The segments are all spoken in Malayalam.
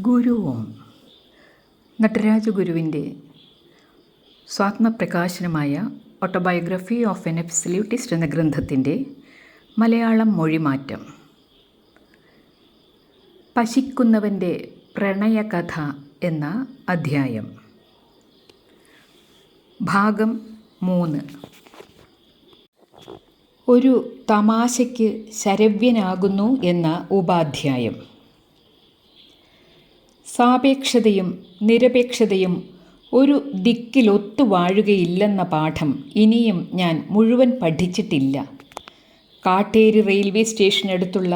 ഗുരുവും നടരാജഗുരുവിൻ്റെ സ്വാത്മപ്രകാശനമായ ഓട്ടോബയോഗ്രഫി ഓഫ് എൻ എബ്സല്യൂട്ടിസ്റ്റ് എന്ന ഗ്രന്ഥത്തിൻ്റെ മലയാളം മൊഴിമാറ്റം. പശിക്കുന്നവൻ്റെ പ്രണയകഥ എന്ന അധ്യായം. ഭാഗം 3. ഒരു തമാശയ്ക്ക് ശരവ്യനാകുന്നു എന്ന ഉപാധ്യായം. സാപേക്ഷതയും നിരപേക്ഷതയും ഒരു ദിക്കിലൊത്തു വാഴുകയില്ലെന്ന പാഠം ഇനിയും ഞാൻ മുഴുവൻ പഠിച്ചിട്ടില്ല. കാട്ടേരി റെയിൽവേ സ്റ്റേഷനടുത്തുള്ള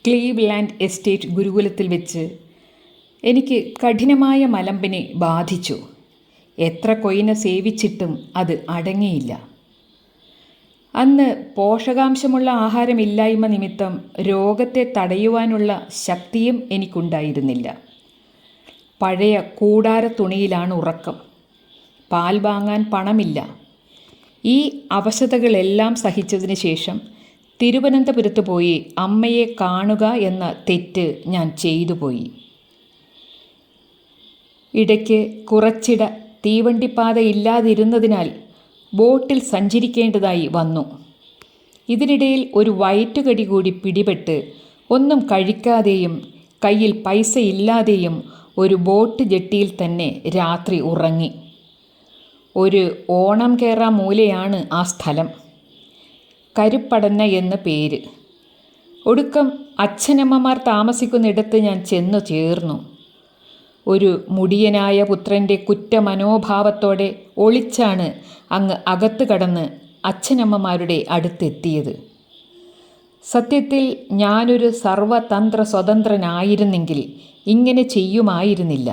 ക്ലീവ്ലാൻഡ് എസ്റ്റേറ്റ് ഗുരുകുലത്തിൽ വെച്ച് എനിക്ക് കഠിനമായ മലമ്പിനെ ബാധിച്ചു. എത്ര കൊയിന സേവിച്ചിട്ടും അത് അടങ്ങിയില്ല. അന്ന് പോഷകാംശമുള്ള ആഹാരമില്ലായ്മ നിമിത്തം രോഗത്തെ തടയുവാനുള്ള ശക്തിയും എനിക്കുണ്ടായിരുന്നില്ല. പഴയ കൂടാര തുണിയിലാണ് ഉറക്കം. പാൽ വാങ്ങാൻ പണമില്ല. ഈ അവശതകളെല്ലാം സഹിച്ചതിന് ശേഷം തിരുവനന്തപുരത്ത് പോയി അമ്മയെ കാണുക എന്ന തെറ്റ് ഞാൻ ചെയ്തുപോയി. ഇടയ്ക്ക് കുറച്ചിട തീവണ്ടിപ്പാത ഇല്ലാതിരുന്നതിനാൽ ബോട്ടിൽ സഞ്ചരിക്കേണ്ടതായി വന്നു. ഇതിനിടയിൽ ഒരു വയറ്റുകടി കൂടി പിടിപെട്ട് ഒന്നും കഴിക്കാതെയും കയ്യിൽ പൈസ ഇല്ലാതെയും ഒരു ബോട്ട് ജെട്ടിയിൽ തന്നെ രാത്രി ഉറങ്ങി. ഒരു ഓണം കേറാ മൂലയാണ് ആ സ്ഥലം. കരുപ്പടന്ന എന്ന് പേര്. ഒടുക്കം അച്ഛനമ്മമാർ താമസിക്കുന്നിടത്ത് ഞാൻ ചെന്നു ചേർന്നു. ഒരു മുടിയനായ പുത്രൻ്റെ കുറ്റമനോഭാവത്തോടെ ഒളിച്ചാണ് അങ്ങ് അകത്ത് കടന്ന് അച്ഛനമ്മമാരുടെ അടുത്തെത്തിയത്. സത്യത്തിൽ ഞാനൊരു സർവതന്ത്ര സ്വതന്ത്രനായിരുന്നെങ്കിൽ ഇങ്ങനെ ചെയ്യുമായിരുന്നില്ല.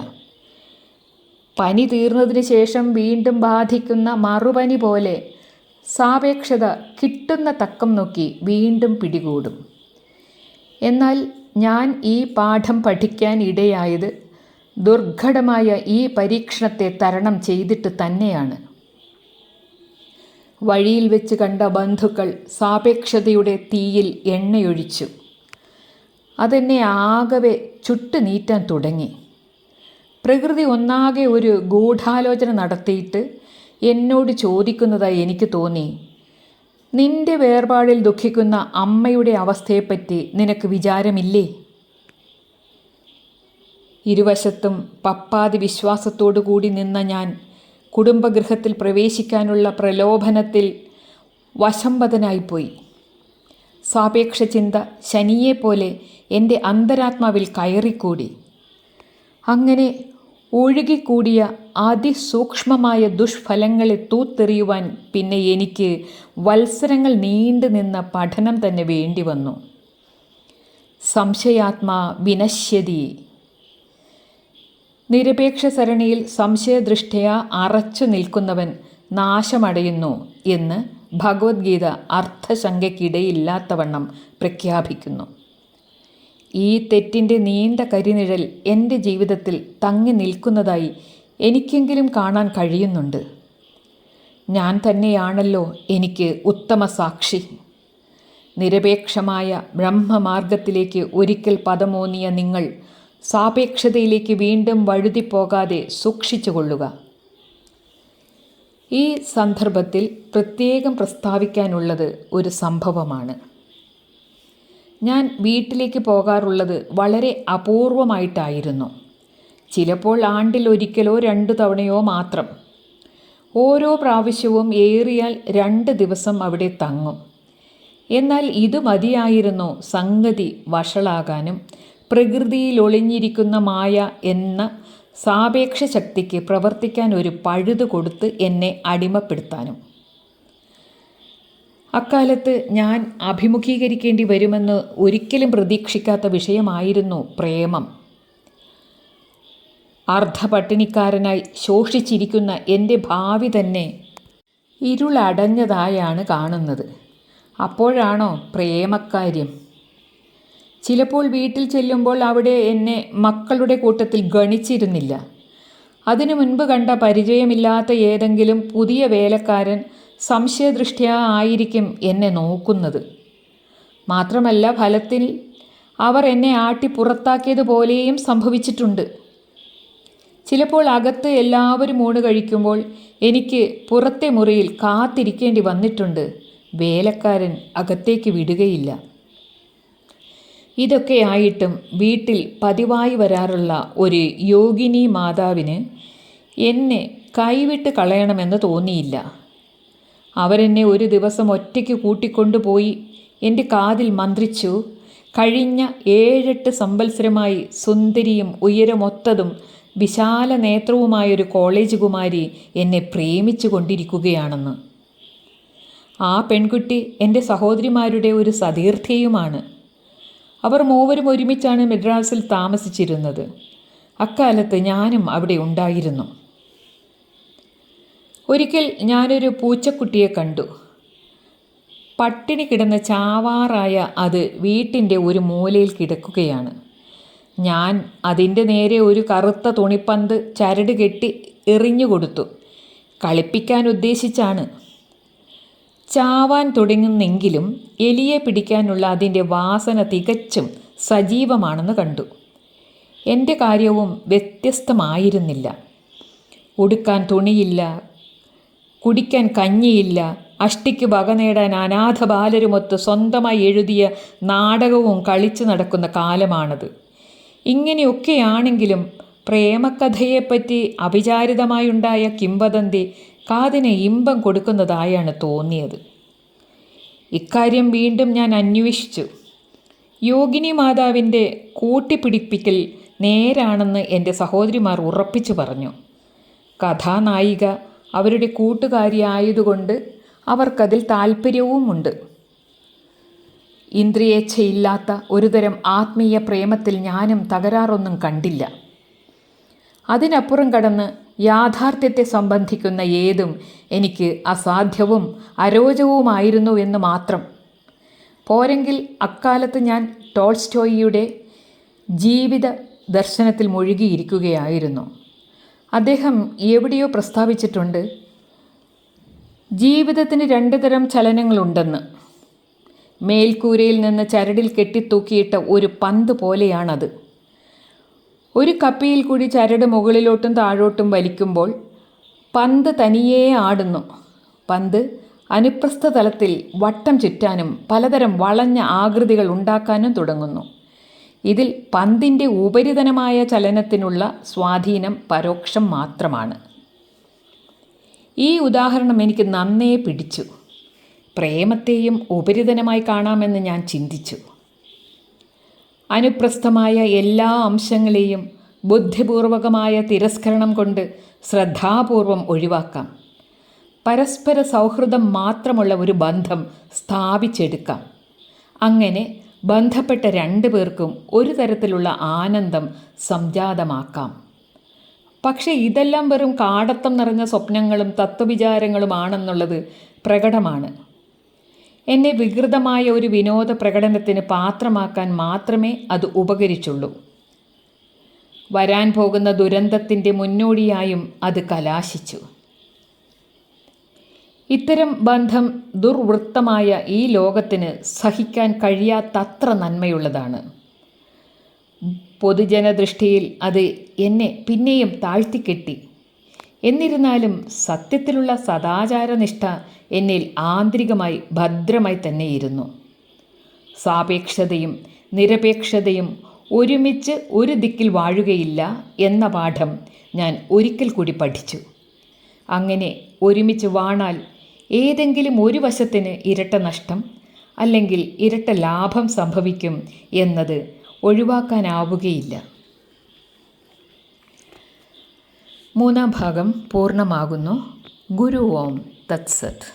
പനി തീർന്നതിന് ശേഷം വീണ്ടും ബാധിക്കുന്ന മറുപനി പോലെ സാപേക്ഷത കിട്ടുന്ന തക്കം നോക്കി വീണ്ടും പിടികൂടും. എന്നാൽ ഞാൻ ഈ പാഠം പഠിക്കാൻ ഇടയായത് ദുർഘടമായ ഈ പരീക്ഷണത്തെ തരണം ചെയ്തിട്ട് തന്നെയാണ്. വഴിയിൽ വെച്ച് കണ്ട ബന്ധുക്കൾ സാപേക്ഷതയുടെ തീയിൽ എണ്ണയൊഴിച്ചു. അതെന്നെ ആകവെ ചുട്ടുനീറ്റാൻ തുടങ്ങി. പ്രകൃതി ഒന്നാകെ ഒരു ഗൂഢാലോചന നടത്തിയിട്ട് എന്നോട് ചോദിക്കുന്നതായി എനിക്ക് തോന്നി, നിന്റെ വേർപാടിൽ ദുഃഖിക്കുന്ന അമ്മയുടെ അവസ്ഥയെപ്പറ്റി നിനക്ക് വിചാരമില്ലേ? ഇരുവശത്തും പപ്പാതി വിശ്വാസത്തോടു കൂടി നിന്ന ഞാൻ കുടുംബഗൃഹത്തിൽ പ്രവേശിക്കാനുള്ള പ്രലോഭനത്തിൽ വശംവദനായിപ്പോയി. സാപേക്ഷ ചിന്ത ശനിയെപ്പോലെ എൻ്റെ അന്തരാത്മാവിൽ കയറിക്കൂടി. അങ്ങനെ ഒഴുകിക്കൂടിയ അതിസൂക്ഷ്മമായ ദുഷ്ഫലങ്ങളെ തൂത്തെറിയുവാൻ പിന്നെ എനിക്ക് വത്സരങ്ങൾ നീണ്ടു നിന്ന പഠനം തന്നെ വേണ്ടി വന്നു. സംശയാത്മാ വിനശ്യതി. നിരപേക്ഷ സരണിയിൽ സംശയദൃഷ്ട്യാ അറച്ചു നിൽക്കുന്നവൻ നാശമടയുന്നു എന്ന് ഭഗവത്ഗീത അർത്ഥശങ്കയ്ക്കിടയില്ലാത്തവണ്ണം പ്രഖ്യാപിക്കുന്നു. ഈ തെറ്റിൻ്റെ നീണ്ട കരിനിഴൽ എൻ്റെ ജീവിതത്തിൽ തങ്ങി നിൽക്കുന്നതായി എനിക്കെങ്കിലും കാണാൻ കഴിയുന്നുണ്ട്. ഞാൻ തന്നെയാണല്ലോ എനിക്ക് ഉത്തമ സാക്ഷി. നിരപേക്ഷമായ ബ്രഹ്മമാർഗത്തിലേക്ക് ഒരിക്കൽ പദമോന്നിയ നിങ്ങൾ സാപേക്ഷതയിലേക്ക് വീണ്ടും വഴുതിപ്പോകാതെ സൂക്ഷിച്ചുകൊള്ളുക. ഈ സന്ദർഭത്തിൽ പ്രത്യേകം പ്രസ്താവിക്കാനുള്ളത് ഒരു സംഭവമാണ്. ഞാൻ വീട്ടിലേക്ക് പോകാറുള്ളത് വളരെ അപൂർവമായിട്ടായിരുന്നു. ചിലപ്പോൾ ആണ്ടിൽ ഒരിക്കലോ 2 തവണയോ മാത്രം. ഓരോ പ്രാവശ്യവും ഏറിയാൽ 2 ദിവസം അവിടെ തങ്ങും. എന്നാൽ ഇത് മതിയായിരുന്നു സംഗതി വഷളാകാനും പ്രകൃതിയിൽ ഒളിഞ്ഞിരിക്കുന്ന മായ എന്ന സാപേക്ഷ ശക്തിക്ക് പ്രവർത്തിക്കാൻ ഒരു പഴുത് കൊടുത്ത് എന്നെ അടിമപ്പെടുത്താനും. അക്കാലത്ത് ഞാൻ അഭിമുഖീകരിക്കേണ്ടി വരുമെന്ന് ഒരിക്കലും പ്രതീക്ഷിക്കാത്ത വിഷയമായിരുന്നു പ്രേമം. അർദ്ധപട്ടിണിക്കാരനായി ശോഷിച്ചിരിക്കുന്ന എൻ്റെ ഭാവി തന്നെ ഇരുളടഞ്ഞതായാണ് കാണുന്നത്. അപ്പോഴാണോ പ്രേമക്കാര്യം? ചിലപ്പോൾ വീട്ടിൽ ചെല്ലുമ്പോൾ അവിടെ എന്നെ മക്കളുടെ കൂട്ടത്തിൽ ഗണിച്ചിരുന്നില്ല. അതിനു മുൻപ് കണ്ട പരിചയമില്ലാത്ത ഏതെങ്കിലും പുതിയ വേലക്കാരൻ സംശയദൃഷ്ട്യാ ആയിരിക്കും എന്നെ നോക്കുന്നത്. മാത്രമല്ല ഫലത്തിൽ അവർ എന്നെ ആട്ടി പുറത്താക്കിയതുപോലെയും സംഭവിച്ചിട്ടുണ്ട്. ചിലപ്പോൾ അകത്ത് എല്ലാവരും ഊണ് കഴിക്കുമ്പോൾ എനിക്ക് പുറത്തെ മുറിയിൽ കാത്തിരിക്കേണ്ടി വന്നിട്ടുണ്ട്. വേലക്കാരൻ അകത്തേക്ക് വിടുകയില്ല. ഇതൊക്കെയായിട്ടും വീട്ടിൽ പതിവായി വരാറുള്ള ഒരു യോഗിനി മാതാവിന് എന്നെ കൈവിട്ട് കളയണമെന്ന് തോന്നിയില്ല. അവരെന്നെ ഒരു ദിവസം ഒറ്റയ്ക്ക് കൂട്ടിക്കൊണ്ടുപോയി എൻ്റെ കാതിൽ മന്ത്രിച്ചു, കഴിഞ്ഞ 7-8 സംവത്സരമായി സുന്ദരിയും ഉയരമൊത്തതും വിശാല നേത്രവുമായൊരു കോളേജ് കുമാരി എന്നെ പ്രേമിച്ചു കൊണ്ടിരിക്കുകയാണെന്ന്. ആ പെൺകുട്ടി എൻ്റെ സഹോദരിമാരുടെ ഒരു സതീർത്ഥ്യയുമാണ്. അവർ മൂവരും ഒരുമിച്ചാണ് മദ്രാസിൽ താമസിച്ചിരുന്നത്. അക്കാലത്ത് ഞാനും അവിടെ ഉണ്ടായിരുന്നു. ഒരിക്കൽ ഞാനൊരു പൂച്ചക്കുട്ടിയെ കണ്ടു. പട്ടിണി കിടന്ന് ചാവാറായ അത് വീട്ടിൻ്റെ ഒരു മൂലയിൽ കിടക്കുകയാണ്. ഞാൻ അതിൻ്റെ നേരെ ഒരു കറുത്ത തുണിപ്പന്ത് ചരട് കെട്ടി എറിഞ്ഞു കൊടുത്തു. കളിപ്പിക്കാൻ ഉദ്ദേശിച്ചാണ്. ചാവാൻ തുടങ്ങുന്നെങ്കിലും എലിയെ പിടിക്കാനുള്ള അതിൻ്റെ വാസന തികച്ചും സജീവമാണെന്ന് കണ്ടു. എൻ്റെ കാര്യവും വ്യത്യസ്തമായിരുന്നില്ല. ഉടുക്കാൻ തുണിയില്ല, കുടിക്കാൻ കഞ്ഞിയില്ല, അഷ്ടിക്ക് വക നേടാൻ അനാഥ ബാലരുമൊത്ത് സ്വന്തമായി എഴുതിയ നാടകവും കളിച്ചു നടക്കുന്ന കാലമാണത്. ഇങ്ങനെയൊക്കെയാണെങ്കിലും പ്രേമകഥയെപ്പറ്റി അവിചാരിതമായുണ്ടായ കിംവദന്തി കാതിന് ഇമ്പം കൊടുക്കുന്നതായാണ് തോന്നിയത്. ഇക്കാര്യം വീണ്ടും ഞാൻ അന്വേഷിച്ചു. യോഗിനി മാതാവിൻ്റെ കൂട്ടിപ്പിടിപ്പിക്കൽ നേരാണെന്ന് എൻ്റെ സഹോദരിമാർ ഉറപ്പിച്ചു പറഞ്ഞു. കഥാനായിക അവരുടെ കൂട്ടുകാരിയായതുകൊണ്ട് അവർക്കതിൽ താല്പര്യവുമുണ്ട്. ഇന്ദ്രിയേച്ഛയില്ലാത്ത ഒരുതരം ആത്മീയ പ്രേമത്തിൽ ഞാനും തകരാറൊന്നും കണ്ടില്ല. അതിനപ്പുറം കടന്ന് യാഥാർത്ഥ്യത്തെ സംബന്ധിക്കുന്ന ഏതും എനിക്ക് അസാധ്യവും അരോചകവുമായിരുന്നു എന്ന് മാത്രം. പോരെങ്കിൽ അക്കാലത്ത് ഞാൻ ടോൾസ്റ്റോയിയുടെ ജീവിത ദർശനത്തിൽ മുഴുകിയിരിക്കുകയായിരുന്നു. അദ്ദേഹം എവിടെയോ പ്രസ്താവിച്ചിട്ടുണ്ട്, ജീവിതത്തിന് 2 തരം ചലനങ്ങളുണ്ടെന്ന്. മേൽക്കൂരയിൽ നിന്ന് ചരടിൽ കെട്ടിത്തൂക്കിയിട്ട ഒരു പന്ത് പോലെയാണത്. ഒരു കപ്പിയിൽ കൂടി ചരട് മുകളിലോട്ടും താഴോട്ടും വലിക്കുമ്പോൾ പന്ത് തനിയേ ആടുന്നു. പന്ത് അനുപ്രസ്ഥ തലത്തിൽ വട്ടം ചുറ്റാനും പലതരം വളഞ്ഞ ആകൃതികൾ ഉണ്ടാക്കാനും തുടങ്ങുന്നു. ഇതിൽ പന്തിൻ്റെ ഉപരിതലമായ ചലനത്തിനുള്ള സ്വാധീനം പരോക്ഷം മാത്രമാണ്. ഈ ഉദാഹരണം എനിക്ക് നന്നേ പിടിച്ചു. പ്രേമത്തെയും ഉപരിതലമായി കാണാമെന്ന് ഞാൻ ചിന്തിച്ചു. അനുപ്രസ്ഥമായ എല്ലാ അംശങ്ങളെയും ബുദ്ധിപൂർവകമായ തിരസ്കരണം കൊണ്ട് ശ്രദ്ധാപൂർവം ഒഴിവാക്കാം. പരസ്പര സൗഹൃദം മാത്രമുള്ള ഒരു ബന്ധം സ്ഥാപിച്ചെടുക്കാം. അങ്ങനെ ബന്ധപ്പെട്ട 2 പേർക്കും ഒരു തരത്തിലുള്ള ആനന്ദം സംജാതമാക്കാം. പക്ഷേ ഇതെല്ലാം വെറും കാടത്തം നിറഞ്ഞ സ്വപ്നങ്ങളും തത്വവിചാരങ്ങളുമാണെന്നുള്ളത് പ്രകടമാണ്. എന്നെ വികൃതമായ ഒരു വിനോദ പ്രകടനത്തിന് പാത്രമാക്കാൻ മാത്രമേ അത് ഉപകരിച്ചുള്ളൂ. വരാൻ പോകുന്ന ദുരന്തത്തിൻ്റെ മുന്നോടിയായും അത് കലാശിച്ചു. ഇത്തരം ബന്ധം ദുർവൃത്തമായ ഈ ലോകത്തിന് സഹിക്കാൻ കഴിയാത്തത്ര നന്മയുള്ളതാണ്. പൊതുജനദൃഷ്ടിയിൽ അത് എന്നെ പിന്നെയും താഴ്ത്തിക്കെട്ടി. എന്നിരുന്നാലും സത്യത്തിലുള്ള സദാചാരനിഷ്ഠ എന്നിൽ ആന്തരികമായി ഭദ്രമായി തന്നെയിരുന്നു. സാപേക്ഷതയും നിരപേക്ഷതയും ഒരുമിച്ച് ഒരു ദിക്കിൽ വാഴുകയില്ല എന്ന പാഠം ഞാൻ ഒരിക്കൽ കൂടി പഠിച്ചു. അങ്ങനെ ഒരുമിച്ച് വാണാൽ ഏതെങ്കിലും ഒരു വശത്തിന് ഇരട്ട നഷ്ടം അല്ലെങ്കിൽ ഇരട്ട ലാഭം സംഭവിക്കും എന്നത് ഒഴിവാക്കാനാവുകയില്ല. 3-ാം ഭാഗം പൂർണ്ണമാകുന്നു. ഗുരു ഓം തത്സത്.